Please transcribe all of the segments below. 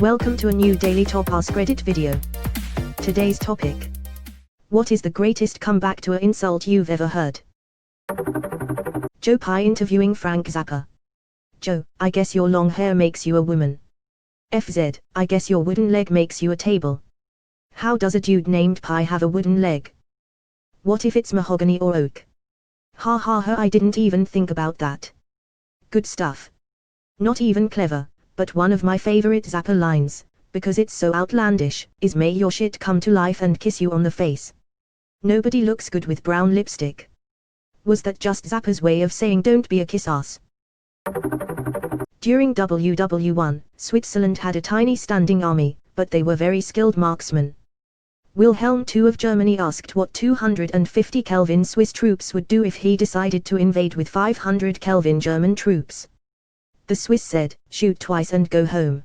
Welcome to a new daily top Askreddit video. Today's topic: what is the greatest comeback to an insult you've ever heard? Joe Pye interviewing Frank Zappa. Joe, I guess your long hair makes you a woman. FZ, I guess your wooden leg makes you a table. How does a dude named Pye have a wooden leg? What if it's mahogany or oak? Ha ha ha, I didn't even think about that. Good stuff. Not even clever, but one of my favorite Zappa lines, because it's so outlandish, is "May your shit come to life and kiss you on the face. Nobody looks good with brown lipstick." Was that just Zappa's way of saying don't be a kiss ass? During WW1, Switzerland had a tiny standing army, but they were very skilled marksmen. Wilhelm II of Germany asked what 250 Kelvin Swiss troops would do if he decided to invade with 500 Kelvin German troops. The Swiss said, "Shoot twice and go home."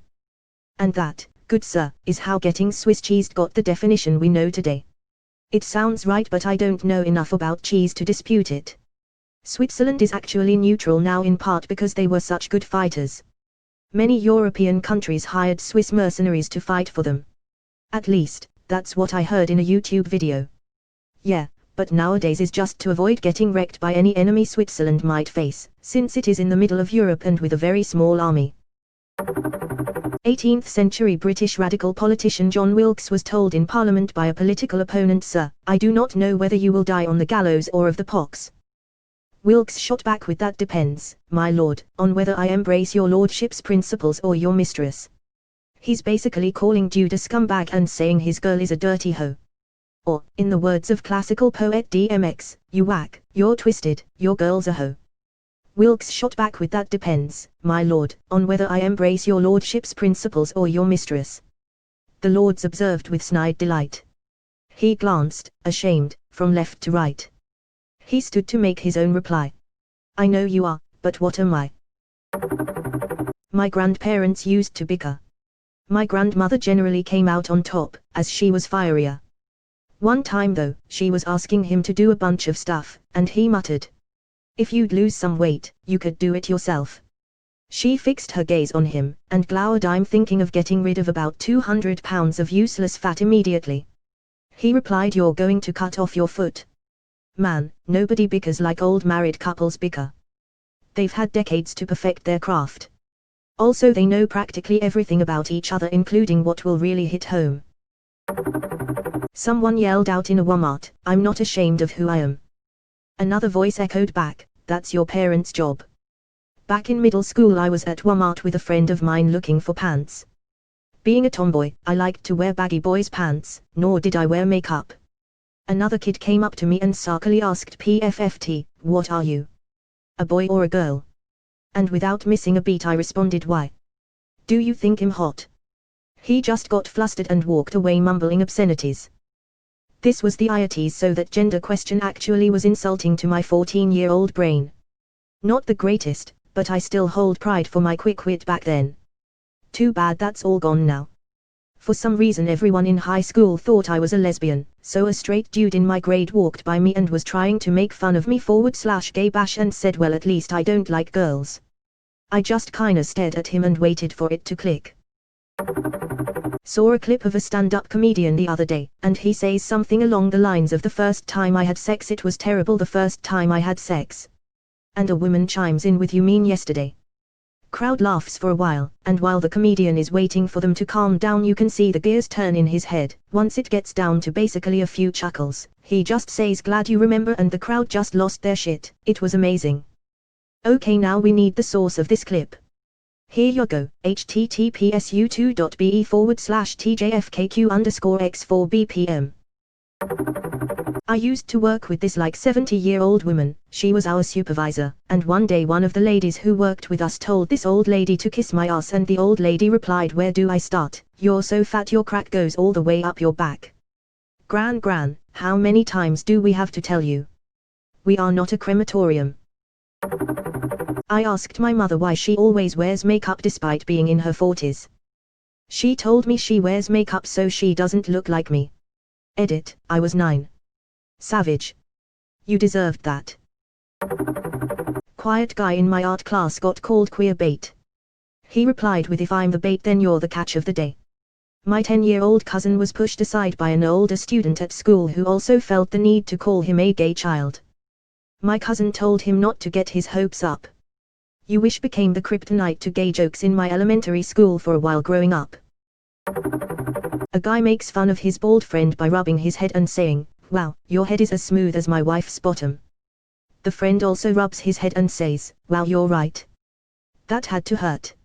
And that, good sir, is how getting Swiss cheesed got the definition we know today. It sounds right, but I don't know enough about cheese to dispute it. Switzerland is actually neutral now, in part because they were such good fighters. Many European countries hired Swiss mercenaries to fight for them. At least, that's what I heard in a YouTube video. Yeah, but nowadays is just to avoid getting wrecked by any enemy Switzerland might face, since it is in the middle of Europe and with a very small army. 18th century British radical politician John Wilkes was told in Parliament by a political opponent, "Sir, I do not know whether you will die on the gallows or of the pox." Wilkes shot back with, "That depends, my lord, on whether I embrace your lordship's principles or your mistress." He's basically calling Jude a scumbag and saying his girl is a dirty hoe. Or, in the words of classical poet DMX, "You whack, you're twisted, your girl's a hoe." Wilkes shot back with, "That depends, my lord, on whether I embrace your lordship's principles or your mistress." The lords observed with snide delight. He glanced, ashamed, from left to right. He stood to make his own reply. "I know you are, but what am I?" My grandparents used to bicker. My grandmother generally came out on top, as she was fierier. One time though, she was asking him to do a bunch of stuff, and he muttered, "If you'd lose some weight, you could do it yourself." She fixed her gaze on him, and glowered, "I'm thinking of getting rid of about 200 pounds of useless fat immediately." He replied, "You're going to cut off your foot." Man, nobody bickers like old married couples bicker. They've had decades to perfect their craft. Also, they know practically everything about each other, including what will really hit home. Someone yelled out in a Walmart, "I'm not ashamed of who I am." Another voice echoed back, "That's your parents' job." Back in middle school, I was at Walmart with a friend of mine looking for pants. Being a tomboy, I liked to wear baggy boys' pants, nor did I wear makeup. Another kid came up to me and sarkily asked, "PFFT, what are you? A boy or a girl?" And without missing a beat I responded, "Why? Do you think him hot?" He just got flustered and walked away mumbling obscenities. This was the IITs, so that gender question actually was insulting to my 14-year-old brain. Not the greatest, but I still hold pride for my quick wit back then. Too bad that's all gone now. For some reason everyone in high school thought I was a lesbian, so a straight dude in my grade walked by me and was trying to make fun of me /gay bash and said, "Well, at least I don't like girls." I just kinda stared at him and waited for it to click. Saw a clip of a stand-up comedian the other day, and he says something along the lines of, "The first time I had sex it was terrible, the first time I had sex." And a woman chimes in with, "You mean yesterday?" Crowd laughs for a while, and while the comedian is waiting for them to calm down you can see the gears turn in his head. Once it gets down to basically a few chuckles, he just says, "Glad you remember," and the crowd just lost their shit. It was amazing. Okay, now we need the source of this clip. Here you go, https://tjfkq_x4bpm. I used to work with this like 70-year-old woman. She was our supervisor, and one day one of the ladies who worked with us told this old lady to kiss my ass, and the old lady replied, "Where do I start? You're so fat your crack goes all the way up your back." Gran, how many times do we have to tell you? We are not a crematorium. I asked my mother why she always wears makeup despite being in her 40s. She told me she wears makeup so she doesn't look like me. Edit, I was 9. Savage. You deserved that. Quiet guy in my art class got called Queerbait. He replied with, if I'm the bait then you're the catch of the day. My 10-year-old cousin was pushed aside by an older student at school who also felt the need to call him a gay child. My cousin told him not to get his hopes up. You wish became the kryptonite to gay jokes in my elementary school for a while growing up. A guy makes fun of his bald friend by rubbing his head and saying, "Wow, your head is as smooth as my wife's bottom." The friend also rubs his head and says, "Wow, you're right." That had to hurt.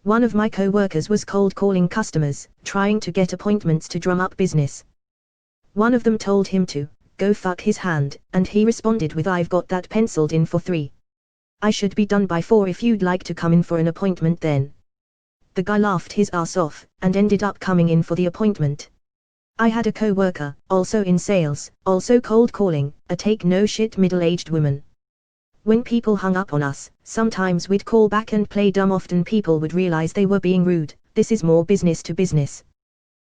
One of my co-workers was cold calling customers, trying to get appointments to drum up business. One of them told him to go fuck his hand, and he responded with, "I've got that penciled in for 3. I should be done by 4 if you'd like to come in for an appointment then." The guy laughed his ass off, and ended up coming in for the appointment. I had a co-worker, also in sales, also cold calling, a take-no-shit middle-aged woman. When people hung up on us, sometimes we'd call back and play dumb. Often people would realize they were being rude. This is more business to business.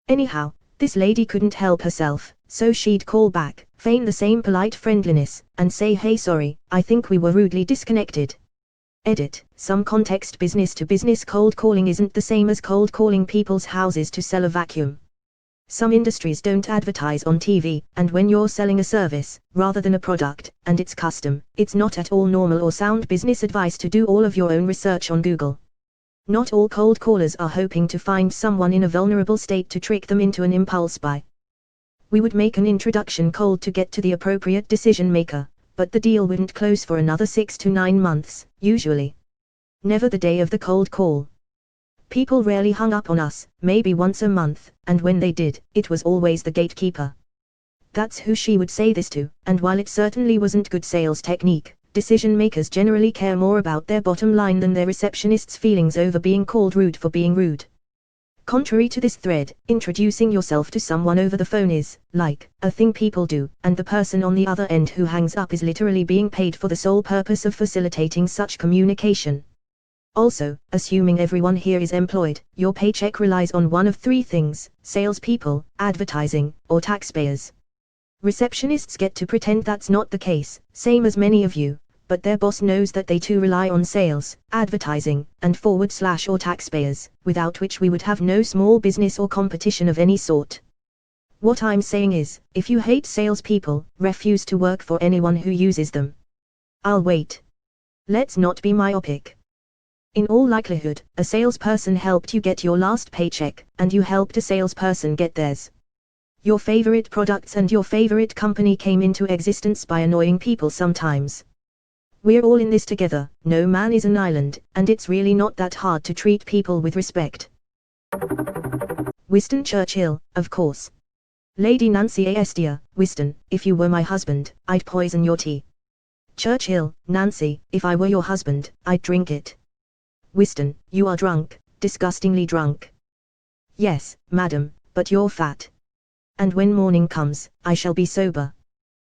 Anyhow, this lady couldn't help herself, so she'd call back, feign the same polite friendliness, and say, "Hey, sorry, I think we were rudely disconnected." Edit. Some context. Business to business cold calling isn't the same as cold calling people's houses to sell a vacuum. Some industries don't advertise on TV, and when you're selling a service, rather than a product, and it's custom, it's not at all normal or sound business advice to do all of your own research on Google. Not all cold callers are hoping to find someone in a vulnerable state to trick them into an impulse buy. We would make an introduction cold to get to the appropriate decision maker, but the deal wouldn't close for another 6 to 9 months, usually. Never the day of the cold call. People rarely hung up on us, maybe once a month, and when they did, it was always the gatekeeper. That's who she would say this to, and while it certainly wasn't good sales technique, decision makers generally care more about their bottom line than their receptionist's feelings over being called rude for being rude. Contrary to this thread, introducing yourself to someone over the phone is, like, a thing people do, and the person on the other end who hangs up is literally being paid for the sole purpose of facilitating such communication. Also, assuming everyone here is employed, your paycheck relies on one of 3 things: salespeople, advertising, or taxpayers. Receptionists get to pretend that's not the case, same as many of you, but their boss knows that they too rely on sales, advertising, and /or taxpayers, without which we would have no small business or competition of any sort. What I'm saying is, if you hate salespeople, refuse to work for anyone who uses them. I'll wait. Let's not be myopic. In all likelihood, a salesperson helped you get your last paycheck, and you helped a salesperson get theirs. Your favorite products and your favorite company came into existence by annoying people sometimes. We're all in this together, no man is an island, and it's really not that hard to treat people with respect. Winston Churchill, of course. Lady Nancy Astor, Winston, if you were my husband, I'd poison your tea. Churchill, Nancy, if I were your husband, I'd drink it. Winston, you are drunk, disgustingly drunk. Yes, madam, but you're fat. And when morning comes, I shall be sober.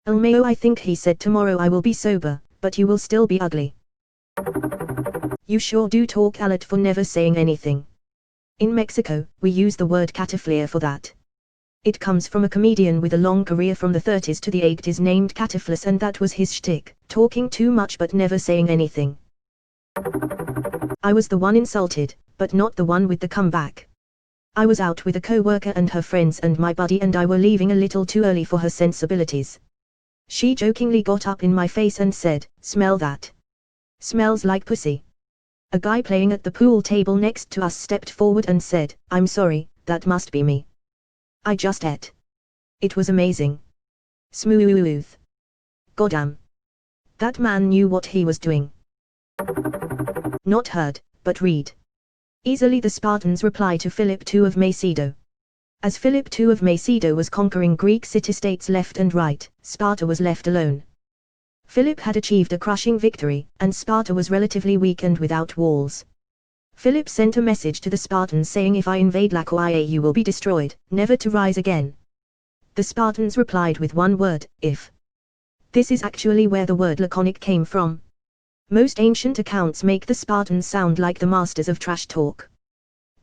Elmeo, I think he said tomorrow I will be sober, but you will still be ugly. You sure do talk a lot for never saying anything. In Mexico, we use the word cataphless for that. It comes from a comedian with a long career from the 30s to the 80s named Cataphless, and that was his shtick, talking too much but never saying anything. I was the one insulted, but not the one with the comeback. I was out with a co-worker and her friends, and my buddy and I were leaving a little too early for her sensibilities. She jokingly got up in my face and said, "Smell that. Smells like pussy." A guy playing at the pool table next to us stepped forward and said, "I'm sorry, that must be me. I just ate. It was amazing. Smooth. Goddamn. That man knew what he was doing." Not heard, but read. Easily the Spartans' reply to Philip II of Macedon. As Philip II of Macedon was conquering Greek city-states left and right, Sparta was left alone. Philip had achieved a crushing victory, and Sparta was relatively weak and without walls. Philip sent a message to the Spartans saying, "If I invade Laconia you will be destroyed, never to rise again." The Spartans replied with one word, "If." This is actually where the word laconic came from. Most ancient accounts make the Spartans sound like the masters of trash talk.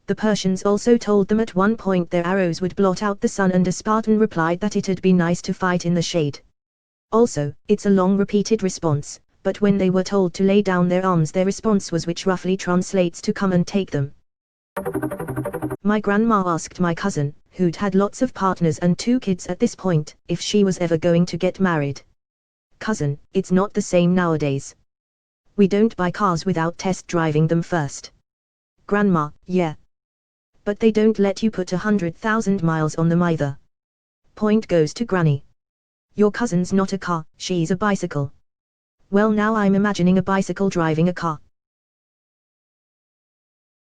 The Persians also told them at one point their arrows would blot out the sun, and a Spartan replied that it'd be nice to fight in the shade. Also, it's a long repeated response, but when they were told to lay down their arms their response was, which roughly translates to come and take them. My grandma asked my cousin, who'd had lots of partners and 2 kids at this point, if she was ever going to get married. Cousin, it's not the same nowadays. We don't buy cars without test driving them first. Grandma, yeah. But they don't let you put 100,000 miles on them either. Point goes to Granny. Your cousin's not a car, she's a bicycle. Well, now I'm imagining a bicycle driving a car.